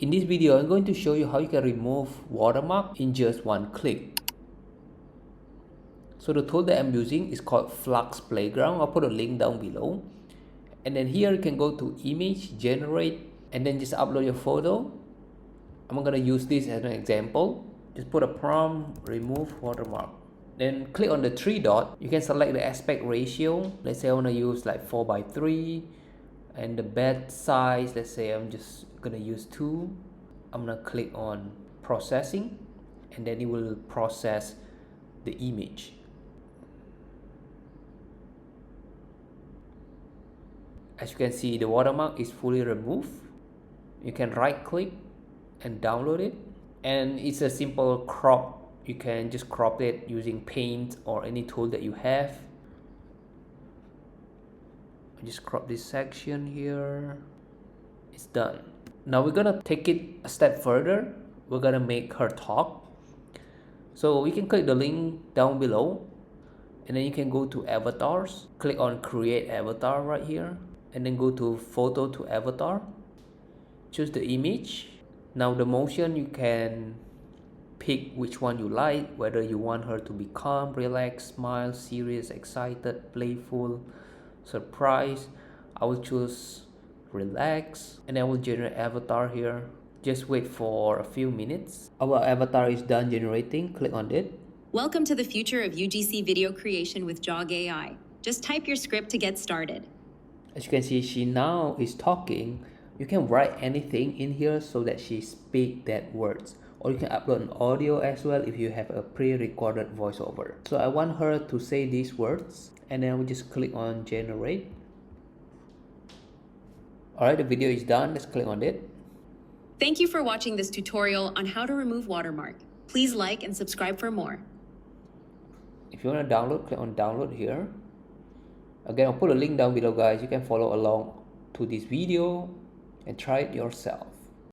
In this video, I'm going to show you how you can remove watermark in just one click. So the tool that I'm using is called Flux Playground. I'll put a link down below. And then here you can go to image, generate, and then just upload your photo. I'm gonna use this as an example. Just put a prompt, remove watermark. Then click on the three dot. You can select the aspect ratio. Let's say I wanna use like 4:3. And the bed size, let's say I'm just gonna use 2. I'm gonna click on processing, and then it will process the image. As you can see, the watermark is fully removed. You can right click and download it, and it's a simple crop. You can just crop it using Paint or any tool that you have. Just crop this section here. It's done. Now we're gonna take it a step further. We're gonna make her talk. So we can click the link down below, and then you can go to avatars, click on create avatar right here, and then go to photo to avatar, choose the image. Now the motion, you can pick which one you like, whether you want her to be calm, relaxed, smile, serious, excited, playful, surprise. I will choose relax, and I will generate avatar here. Just wait for a few minutes. Our avatar is done generating. Click on it. Welcome to the future of UGC video creation with Jogg AI. Just type your script to get started. As you can see, she now is talking. You can write anything in here so that she speak that words, or you can upload an audio as well if you have a pre-recorded voiceover. So I want her to say these words, and then we just click on generate. Alright, the video is done. Let's click on it. Thank you for watching this tutorial on how to remove watermark. Please like and subscribe for more. If you want to download, click on download here. Again, I'll put a link down below, guys. You can follow along to this video and try it yourself.